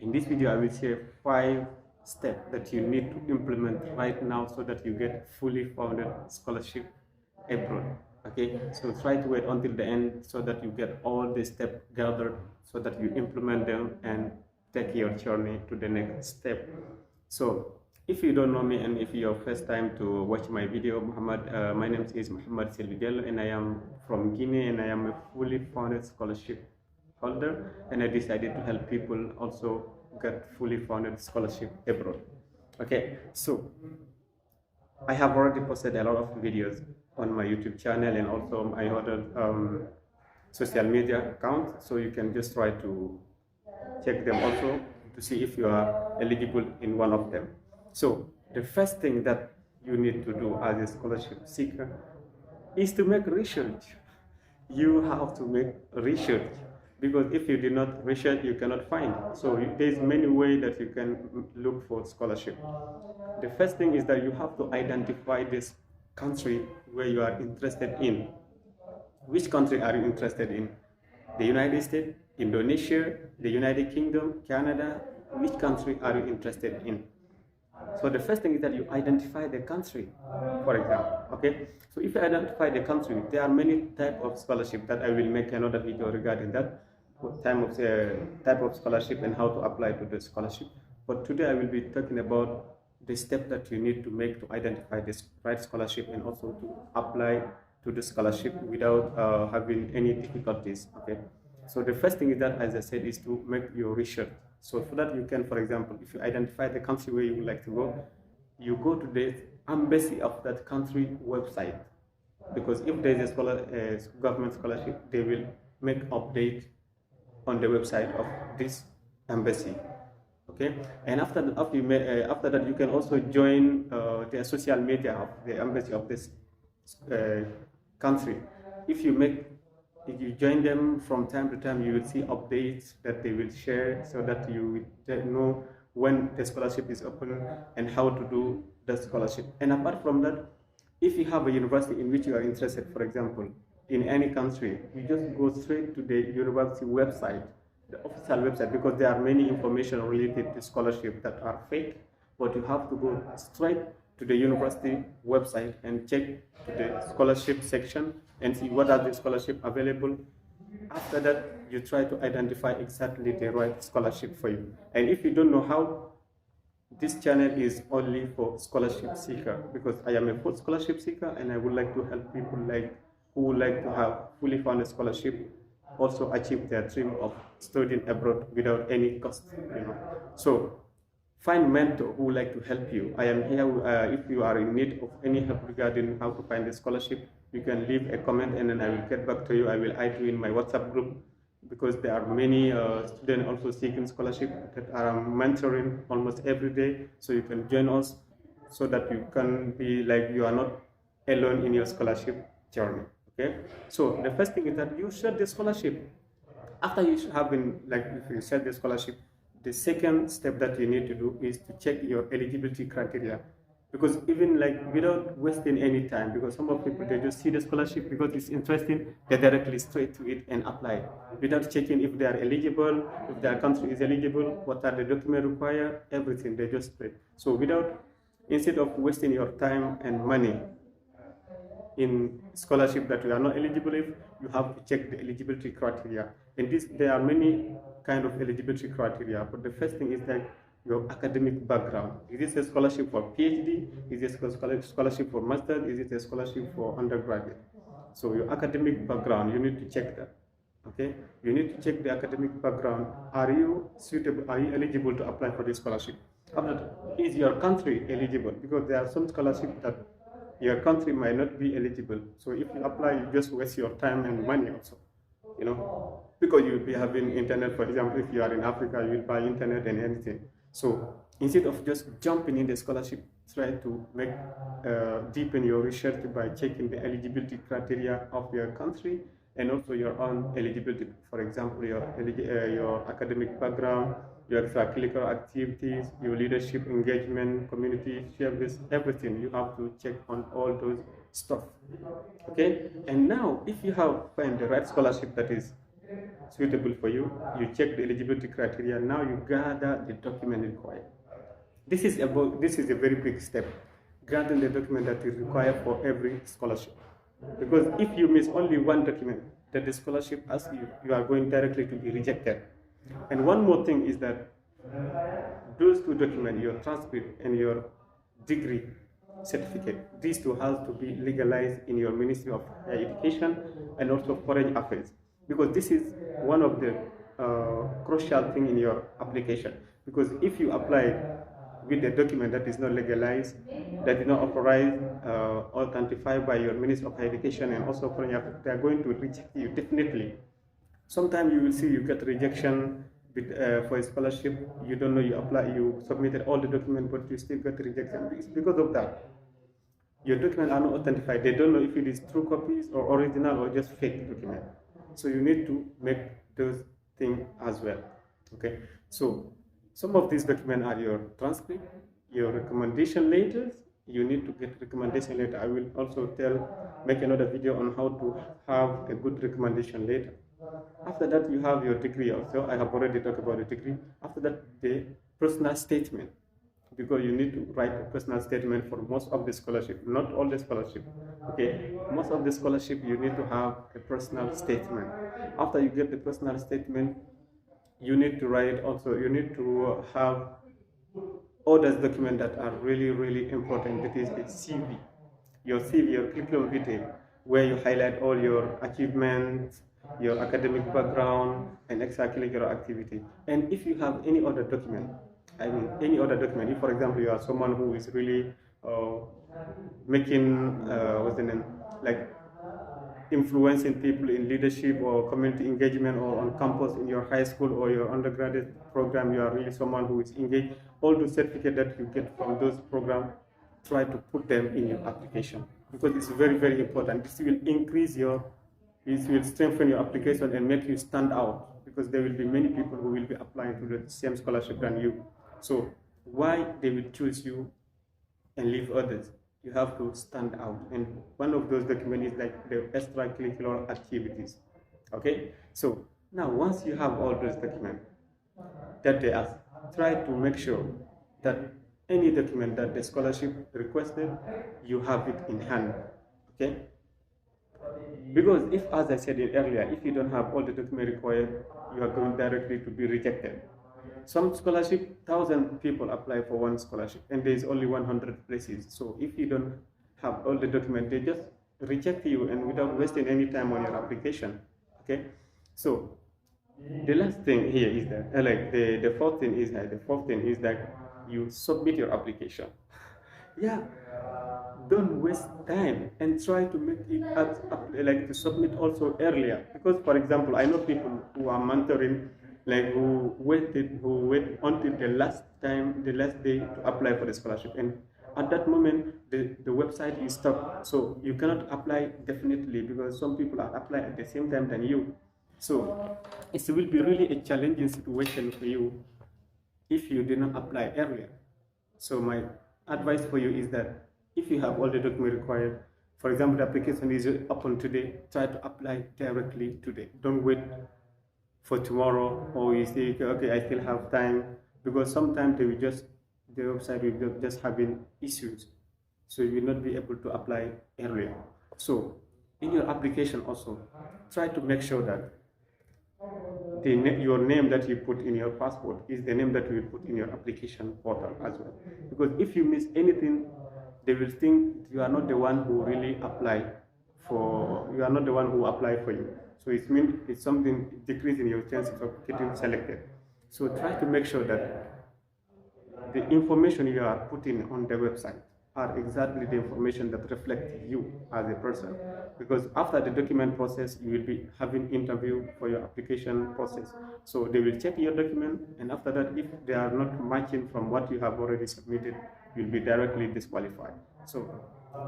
In this video, I will share 5 steps that you need to implement right now so that you get fully funded scholarship abroad. Okay, so try to wait until the end so that you get all the steps gathered so that you implement them and take your journey to the next step. So if you don't know me and if you're first time to watch my video, my name is Muhammad Selvidel and I am from Guinea and I am a fully funded scholarship holder, and I decided to help people also get fully funded scholarship abroad. Okay, so I have already posted a lot of videos on my YouTube channel and also my other social media account, so you can just try to check them also to see if you are eligible in one of them. So the first thing that you need to do as a scholarship seeker is to make research. You have to make research, because if you do not research, you cannot find. So there's many ways that you can look for scholarship. The first thing is that you have to identify this country where you are interested in. Which country are you interested in? The United States, Indonesia, the United Kingdom, Canada? Which country are you interested in? So the first thing is that you identify the country, for example. Okay, so if you identify the country, there are many types of scholarship that I will make another video regarding that type of scholarship and how to apply to the scholarship. But today I will be talking about the step that you need to make to identify this right scholarship and also to apply to the scholarship without having any difficulties. Okay, so the first thing is that, as I said, is to make your research. So for that, you can, for example, if you identify the country where you would like to go, you go to the embassy of that country website, because if there is a government scholarship, they will make update on the website of this embassy. Okay, and after that, you can also join the social media of the embassy of this country. If you join them from time to time, you will see updates that they will share so that you will know when the scholarship is open and how to do the scholarship. And apart from that, if you have a university in which you are interested, for example, in any country, you just go straight to the university website, the official website, because there are many information related to scholarship that are fake, but you have to go straight to the university website and check to the scholarship section and see what are the scholarship available. After that, you try to identify exactly the right scholarship for you. And if you don't know how, this channel is only for scholarship seeker, because I am a full scholarship seeker and I would like to help people who would like to have fully funded scholarship also achieve their dream of studying abroad without any cost. So find mentor who would like to help you. I am here. If you are in need of any help regarding how to find a scholarship, you can leave a comment and then I will get back to you. I will add you in my WhatsApp group, because there are many students also seeking scholarship that are mentoring almost every day. So you can join us so that you can be like you are not alone in your scholarship journey. Okay. So the first thing is that you share the scholarship. After you have been if you share the scholarship, the second step that you need to do is to check your eligibility criteria, because even without wasting any time, because some of people, they just see the scholarship because it's interesting, they directly straight to it and apply without checking if they are eligible, if their country is eligible, what are the documents required, everything, they just straight. So instead of wasting your time and money in scholarship that you are not eligible, if you have to check the eligibility criteria. And there are many kind of eligibility criteria, but the first thing is that your academic background. Is it a scholarship for PhD? Is it a scholarship for master? Is it a scholarship for undergraduate? So your academic background, you need to check that. Okay, you need to check the academic background. Are you suitable? Are you eligible to apply for this scholarship? After that, is your country eligible? Because there are some scholarships that your country might not be eligible. So if you apply, you just waste your time and money also, because you'll be having internet. For example, if you are in Africa, you will buy internet and anything. So instead of just jumping in the scholarship, try to deepen your research by checking the eligibility criteria of your country and also your own eligibility. For example, your academic background, your extracurricular activities, your leadership engagement, community service, everything. You have to check on all those stuff. Okay, and now if you have found the right scholarship that is suitable for you. You check the eligibility criteria. Now you gather the document required. This is a very big step. Gathering the document that is required for every scholarship. Because if you miss only one document that the scholarship asks you, you are going directly to be rejected. And one more thing is that those two documents, your transcript and your degree certificate, these two have to be legalized in your Ministry of Higher Education and also Foreign Affairs, because this is one of the crucial thing in your application. Because if you apply with a document that is not legalized, that is not authorized, authentified by your Ministry of Higher Education and also Foreign Affairs, they are going to reject you definitely. Sometimes you will see you get rejection for a scholarship. You don't know, you apply, you submitted all the documents, but you still get rejection. It's because of that. Your documents are not authentified. They don't know if it is true copies or original or just fake document. So you need to make those things as well. Okay. So some of these documents are your transcript, your recommendation letters. You need to get recommendation letter. I will also make another video on how to have a good recommendation letter. After that, you have your degree also. I have already talked about the degree. After that, the personal statement, because you need to write a personal statement for most of the scholarship, not all the scholarship. Okay, most of the scholarship you need to have a personal statement. After you get the personal statement, you need to write also. You need to have other documents that are really, really important. That is the CV, your CV, your curriculum vitae, where you highlight all your achievements, your academic background, and extracurricular activity. And if you have any other document, any other document, if for example you are someone who is really making, what's the name, like influencing people in leadership or community engagement or on campus in your high school or your undergraduate program, you are really someone who is engaged, all the certificates that you get from those programs, try to put them in your application, because it's very, very important. This will this will strengthen your application and make you stand out, because there will be many people who will be applying to the same scholarship than you. So why they will choose you and leave others? You have to stand out, and one of those documents is like the extracurricular activities. Okay, so now once you have all those documents that they ask, try to make sure that any document that the scholarship requested, you have it in hand. Okay, because if, as I said earlier, if you don't have all the documents required, you are going directly to be rejected. Some scholarship, 1,000 people apply for one scholarship, and there is only 100 places. So if you don't have all the documents, they just reject you, and without wasting any time on your application. Okay, so the last thing here is that, the fourth thing is that you submit your application. Yeah, don't waste time and try to make it to submit also earlier, because for example, I know people who are mentoring, who wait until the last day to apply for the scholarship, and at that moment the website is stuck, so you cannot apply definitely, because some people are applying at the same time than you. So it will be really a challenging situation for you if you did not apply earlier. So my advice for you is that if you have all the documents required, for example, the application is open today, try to apply directly today. Don't wait for tomorrow, or you say, okay, I still have time, because sometimes the website will just having issues, so you will not be able to apply earlier. So in your application also, try to make sure that your name that you put in your passport is the name that you will put in your application portal as well, because if you miss anything, they will think you are not the one who really applied for, you are not the one who applied for you. So it means it's something decreasing your chances of getting selected. So try to make sure that the information you are putting on the website are exactly the information that reflect you as a person, because after the document process, you will be having interview for your application process. So they will check your document, and after that, if they are not matching from what you have already submitted, you will be directly disqualified. So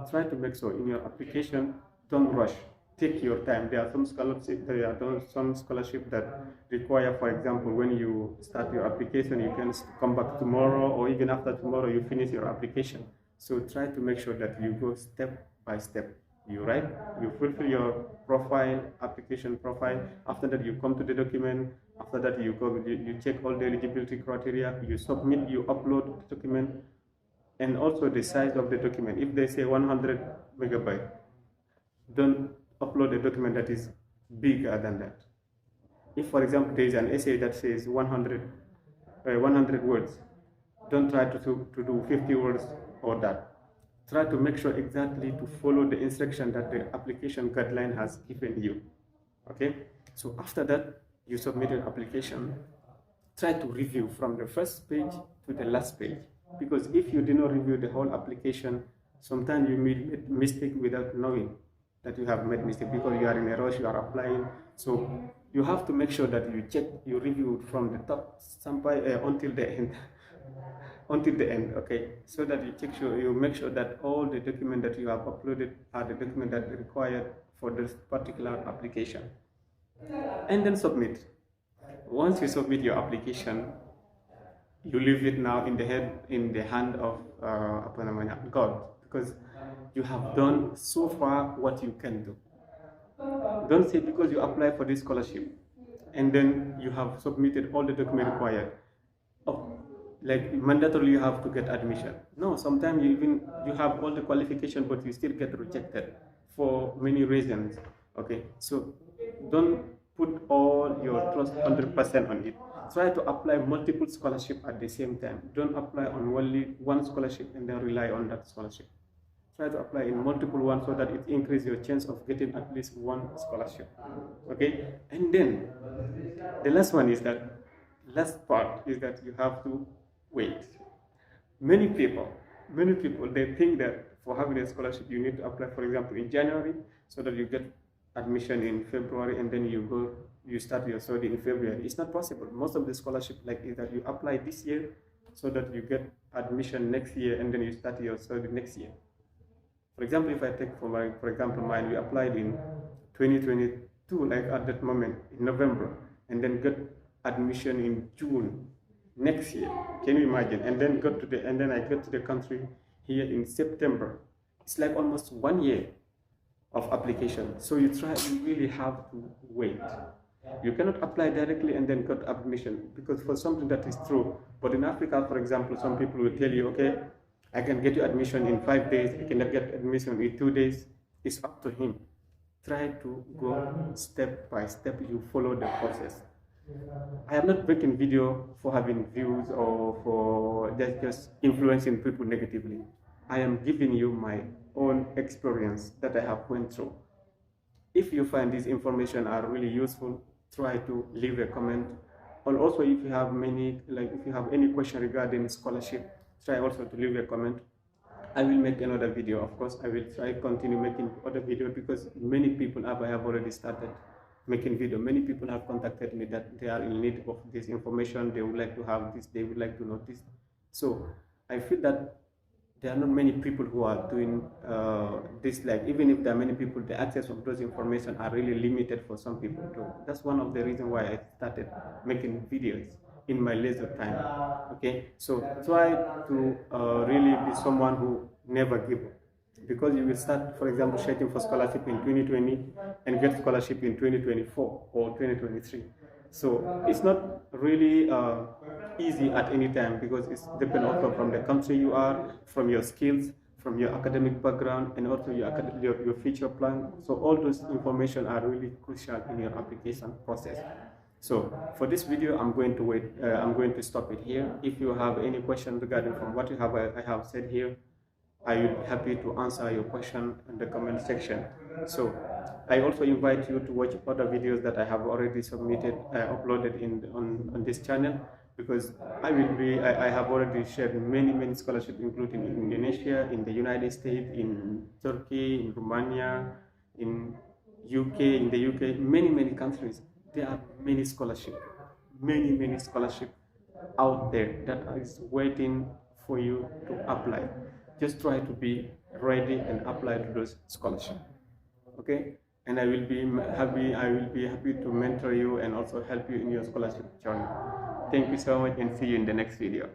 try to make sure in your application, don't rush. Take your time. There are some scholarship that require, for example, when you start your application, you can come back tomorrow, or even after tomorrow you finish your application. So try to make sure that you go step by step. You write, you fulfill your profile, application profile. After that, you come to the document. After that, you check all the eligibility criteria. You submit, you upload the document, and also the size of the document. If they say 100 megabyte, don't upload a document that is bigger than that. If, for example, there is an essay that says 100 words, don't try to do 50 words or that. Try to make sure exactly to follow the instruction that the application guideline has given you. Okay, so after that, you submit an application. Try to review from the first page to the last page, because if you do not review the whole application, sometimes you make mistake without knowing that you have made mistake, because you are in a rush, you are applying. So you have to make sure that you check, you review from the top until the end. Until the end, okay, so that you make sure that all the documents that you have uploaded are the documents that are required for this particular application, and then submit. Once you submit your application, you leave it now in the hand of God, because you have done so far what you can do. Don't say because you apply for this scholarship and then you have submitted all the documents required, like mandatorily you have to get admission. No, sometimes you have all the qualification, but you still get rejected for many reasons. Okay, so don't put all your trust 100% on it. Try to apply multiple scholarship at the same time. Don't apply on only one scholarship and then rely on that scholarship. Try to apply in multiple ones so that it increases your chance of getting at least one scholarship. Okay, and then the last part is that you have to wait. Many people, they think that for having a scholarship, you need to apply, for example, in January, so that you get admission in February, and then you start your study in February. It's not possible. Most of the scholarship is that you apply this year, so that you get admission next year, and then you start your study next year. For example, if I take for example mine, we applied in 2022, like at that moment in November, and then get admission in June next year. Can you imagine? And then I got to the country here in September. It's like almost 1 year of application. So you really have to wait. You cannot apply directly and then get admission, because for something that is true. But in Africa, for example, some people will tell you, okay, I can get you admission in 5 days, I cannot get admission in 2 days. It's up to him. Try to go step by step, you follow the process. I am not making video for having views or for just influencing people negatively. I am giving you my own experience that I have went through. If you find this information are really useful, try to leave a comment. And also, if you have any question regarding scholarship, try also to leave a comment. I will make another video. Of course, I will try continue making other video, because many people have already started making video. Many people have contacted me that they are in need of this information. They would like to have this. They would like to know this. So I feel that there are not many people who are doing this. Like, even if there are many people, the access of those information are really limited for some people too. That's one of the reasons why I started making videos in my leisure time. Okay, so try to really be someone who never give up, because you will start, for example, searching for scholarship in 2020 and get scholarship in 2024 or 2023. So it's not really easy at any time, because it's depends also from the country you are, from your skills, from your academic background, and also your future plan. So all those information are really crucial in your application process. So for this video, I'm going to stop it here. If you have any question regarding from what I have said here, I will be happy to answer your question in the comment section. So I also invite you to watch other videos that I have already uploaded on this channel, because I have already shared many scholarships, including in Indonesia, in the United States, in Turkey, in Romania, in the UK, many countries. There are many scholarships out there that is waiting for you to apply. Just try to be ready and apply to those scholarships. Okay, and I will be happy to mentor you and also help you in your scholarship journey. Thank you so much, and see you in the next video.